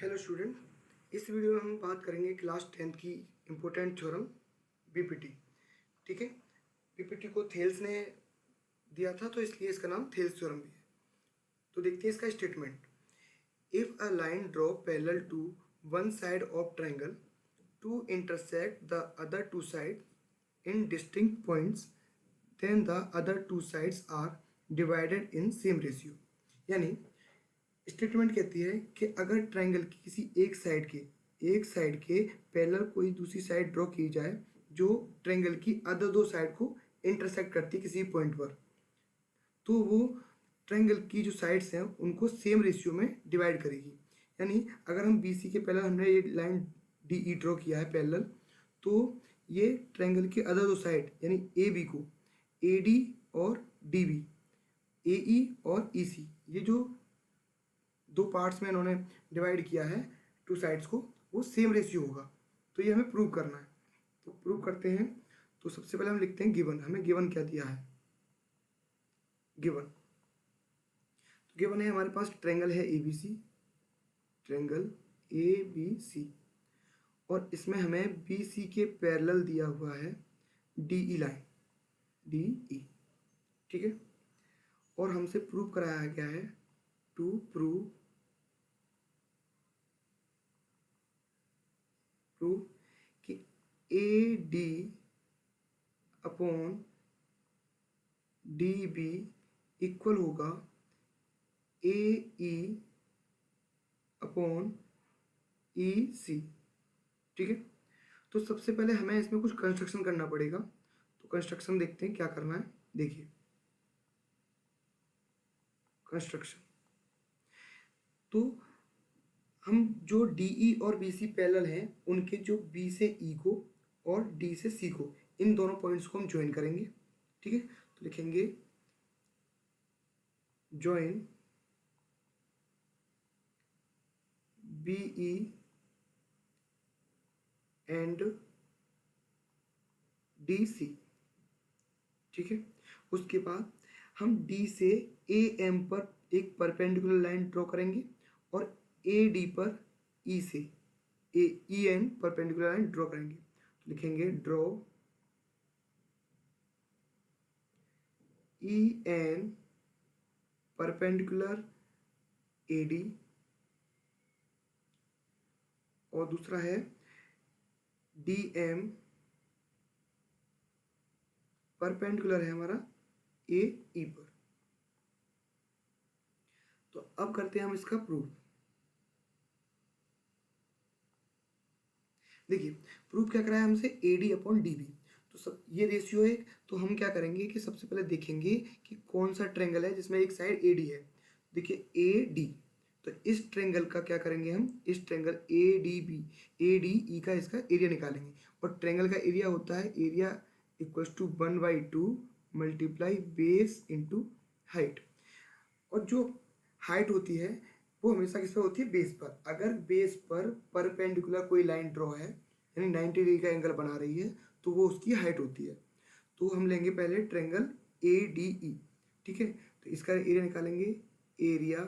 Hello student, इस video में हम बात करेंगे क्लास 10th की इम्पोर्टेंट थ्योरम बीपीटी। ठीक है, बीपीटी को थेल्स ने दिया था तो इसलिए इसका नाम थेल्स थ्योरम भी है। तो देखते हैं इसका statement. If a line draw parallel to one side of triangle to intersect the other two side in distinct points then the other two sides are divided in same ratio. यानी statement कहती है कि अगर triangle की किसी एक side के parallel कोई दूसरी साइड ड्रॉ की जाए जो ट्रायंगल की अदर दो साइड को इंटरसेक्ट करती है किसी पॉइंट पर, तो वो ट्रायंगल की जो साइड्स हैं उनको सेम रेशियो में डिवाइड करेगी। यानी अगर हम बी सी के पैरेलल हमने ये लाइन डी ई ड्रॉ किया है पैरेलल, तो ये ट्रायंगल के अदर दो साइड यानी ए बी को ए डी और डी बी, ए ई और ई सी, ये जो दो पार्ट्स में इन्होंने डिवाइड किया है टू साइड्स को, वो सेम रेशियो होगा। तो ये हमें प्रूव करना है। तो प्रूव करते हैं। तो सबसे पहले हम लिखते हैं गिवन। हमें गिवन क्या दिया है? गिवन तो गिवन है हमारे पास ट्रायंगल है ABC, triangle A B C, और इसमें हमें बी सी के पैरेलल दिया हुआ है डीई लाइन, डीई। ठीक है, और हमसे प्रूव कराया गया है टू प्रूव कि A D upon D B equal होगा ए ई अपॉन ई सी। ठीक है, तो सबसे पहले हमें इसमें कुछ कंस्ट्रक्शन करना पड़ेगा। तो कंस्ट्रक्शन देखते हैं क्या करना है। देखिए कंस्ट्रक्शन, तो हम जो डी ई और बी सी पैरेलल हैं उनके जो बी से ई को और डी से सी को, इन दोनों पॉइंट्स को हम ज्वाइन करेंगे। ठीक है, तो लिखेंगे join B E and D C. ठीक है, उसके बाद हम डी से ए एम पर एक परपेंडिकुलर लाइन ड्रॉ करेंगे और ए डी पर ई से A E N perpendicular line draw करेंगे। तो लिखेंगे draw E N perpendicular A D, और दूसरा है डी एम परपेंडिकुलर है हमारा ए ई पर। तो अब करते हैं हम इसका प्रूफ। देखिए प्रूफ क्या कराया हमसे, A D upon D B. तो सब ये रेशियो है। तो हम क्या करेंगे कि सबसे पहले देखेंगे कि कौन सा ट्रायंगल है जिसमें एक साइड ए डी है। देखिए ए डी, तो इस ट्रायंगल का क्या करेंगे हम, इस triangle A D B A D E का इसका एरिया निकालेंगे। और ट्रायंगल का एरिया होता है area equals to 1/2 multiply base into height. और जो हाइट होती है वो हमेशा किस पर होती है, बेस पर। अगर बेस पर परपेंडिकुलर कोई लाइन ड्रॉ है यानी 90 डिग्री का एंगल बना रही है तो वो उसकी हाइट होती है। तो हम लेंगे पहले ट्रायंगल ए डी ई। ठीक है, तो इसका एरिया निकालेंगे। एरिया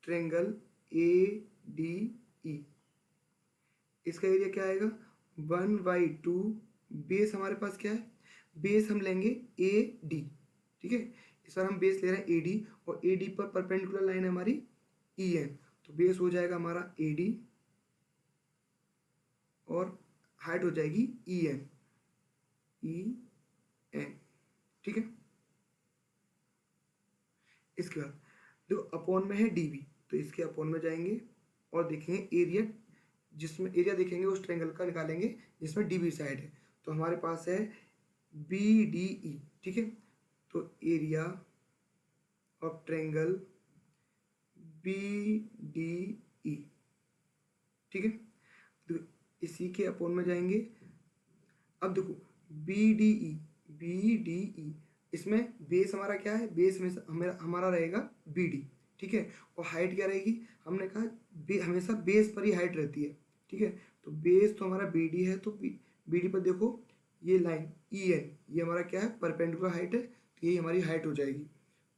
ट्रायंगल ए डी ई, इसका एरिया क्या आएगा 1/2। बेस हमारे पास क्या है, बेस हम लेंगे ए डी। ठीक है, इस बार हम बेस ले रहे हैं ए डी, और ए डी पर परपेंडिकुलर लाइन है हमारी ई एन। तो बेस हो जाएगा हमारा ए डी और हाइट हो जाएगी ई एन, ई एन। ठीक है, इसके बाद देखो अपॉन में है डी बी, तो इसके अपॉन में जाएंगे और देखेंगे एरिया, जिसमें एरिया देखेंगे उस ट्रायंगल का निकालेंगे जिसमें डी बी साइड है। तो हमारे पास है बी डी ई। ठीक है, तो area of triangle B D E. ठीक है, तो इसी के अपॉन में जाएंगे। अब देखो बी डी ई, इसमें बेस हमारा क्या है, बेस में हमारा रहेगा बी डी। ठीक है, और हाइट क्या रहेगी, हमने कहा हमेशा बेस पर ही हाइट रहती है। ठीक है, तो बेस तो हमारा बी डी है, तो बी डी पर देखो ये लाइन ई एन, ये हमारा क्या है, परपेंडिकुलर हाइट है, तो ये हमारी हाइट हो जाएगी।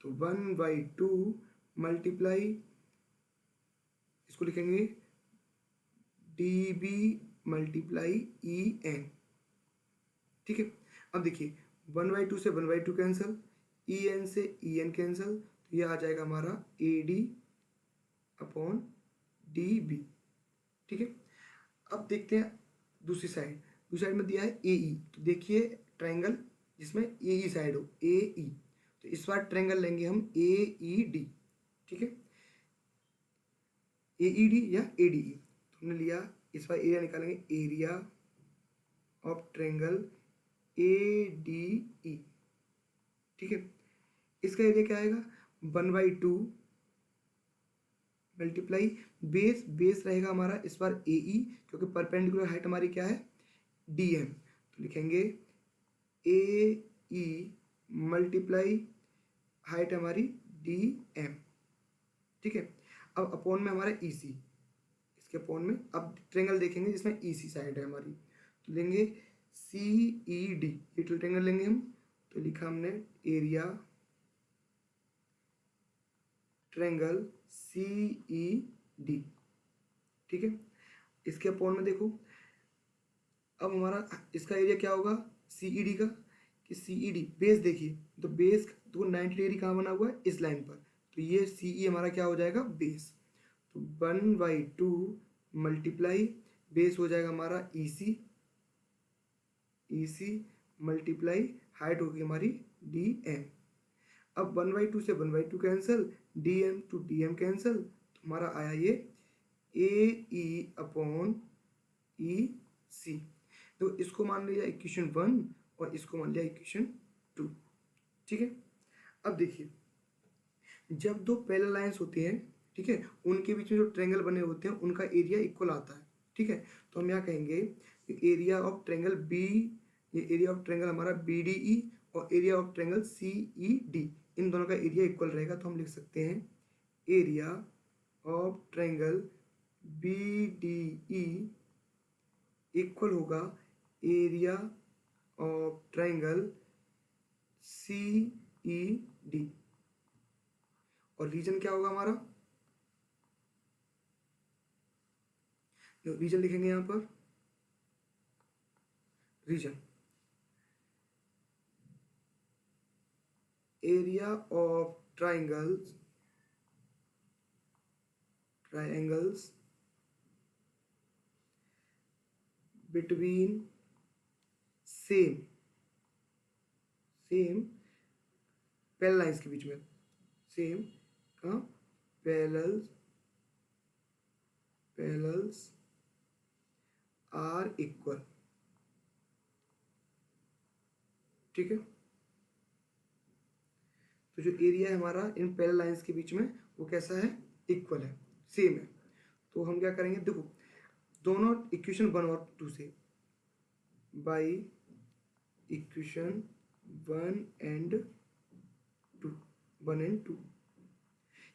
तो 1/2 मल्टीप्लाई इसको लिखेंगे D B multiply E N, ठीक है। अब देखिए 1/2 से 1/2 कैंसिल, ई एन से ई एन कैंसिल, तो ये आ जाएगा हमारा A D upon D B, ठीक है। अब देखते हैं दूसरी साइड में दिया है ए ई, तो देखिए ट्रायंगल जिसमें ए ई साइड हो, ए ई, तो इस बार ट्रायंगल लेंगे हम ए ई डी, ठीक है, ए ई डी या ए डी ई, तो हमने लिया, इस बार एरिया निकालेंगे, area of triangle A D E, ठीक है। इसका एरिया क्या आएगा 1/2 मल्टीप्लाई बेस रहेगा हमारा इस बार ए ई, क्योंकि परपेंडिकुलर हाइट हमारी क्या है डी एम, तो लिखेंगे ए ई मल्टीप्लाई हाइट हमारी डी एम, ठीक है। अब अपॉन में हमारा ई सी, इसके अपॉन में अब ट्रायंगल देखेंगे जिसमें ई सी साइड है हमारी, तो लेंगे सी ई डी, ये ट्रायंगल लेंगे हम, तो लिखा हमने area triangle C E D, ठीक है। इसके अपॉन में देखो अब हमारा इसका एरिया क्या होगा सी ई डी का, कि सी ई डी बेस देखिए, तो बेस तो 90 डिग्री कहाँ बना हुआ है इस लाइन पर, तो ये सी ई हमारा क्या हो जाएगा बेस, तो 1/2 मल्टीप्लाई बेस हो जाएगा हमारा ई सी मल्टीप्लाई हाइट होगी हमारी डी एम। अब 1/2 से 1/2 cancel, D M to D M cancel, तो हमारा आया ये ए ई अपॉन ई सी, तो इसको मान लिया इक्वेशन 1 और इसको मान लिया इक्वेशन 2, ठीक है। अब देखिए जब दो पैरेलल लाइंस होती हैं, ठीक है, उनके बीच में जो ट्रायंगल बने होते हैं उनका एरिया इक्वल आता है, ठीक है। तो हम यहाँ कहेंगे एरिया ऑफ ट्रायंगल बी, ये एरिया ऑफ ट्रायंगल हमारा बी डी ई और area of triangle C E D, इन दोनों का एरिया इक्वल रहेगा, तो हम लिख सकते हैं area of triangle B D E equal होगा area of triangle C E D, और रीजन क्या होगा हमारा, रीजन लिखेंगे यहां पर, reason area of triangles between same parallel lines के बीच में, सेम का पैरेलल्स आर इक्वल, ठीक है। तो जो एरिया है हमारा इन पैरेलल लाइंस के बीच में वो कैसा है इक्वल है, सेम है, तो हम क्या करेंगे देखो दोनों इक्वेशन 1 और 2 से, बाई इक्वेशन 1 एंड 2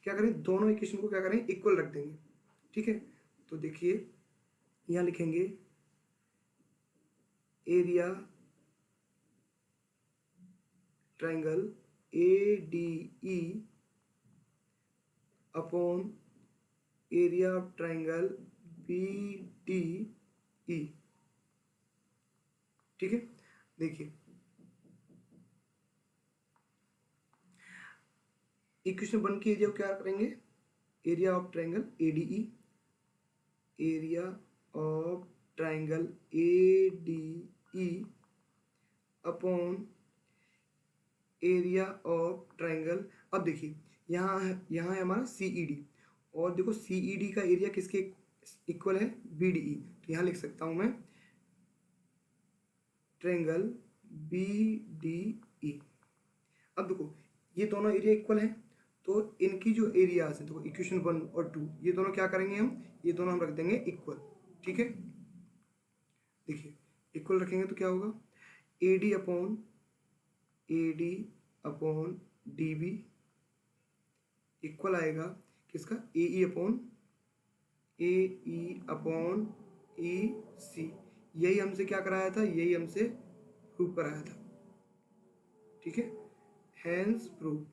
क्या करें दोनों इक्वेशन को क्या करें इक्वल रख देंगे, ठीक है। तो देखिए यहाँ लिखेंगे area triangle A D E upon area of triangle B D E, ठीक है। देखिए इक्वेशन 1 की एरिया को क्या करेंगे area of triangle A D E, area of triangle A D E upon area of triangle, अब देखिए यहाँ है हमारा सी ई डी, और देखो सी ई डी का एरिया किसके इक्वल है बी डी ई, तो यहाँ लिख सकता हूँ मैं ट्रायंगल बी डी ई। अब देखो ये दोनों एरिया इक्वल हैं, तो इनकी जो एरियाज हैं देखो इक्वेशन 1 और 2 ये दोनों क्या करेंगे हम, ये दोनों हम रख देंगे इक्वल, ठीक है। देखिए इक्वल रखेंगे तो क्या होगा A D upon D B equal आएगा किसका ए ई अपॉन ई सी, यही हमसे क्या कराया था, यही हमसे प्रूव कराया था, ठीक है, हैंस प्रूव।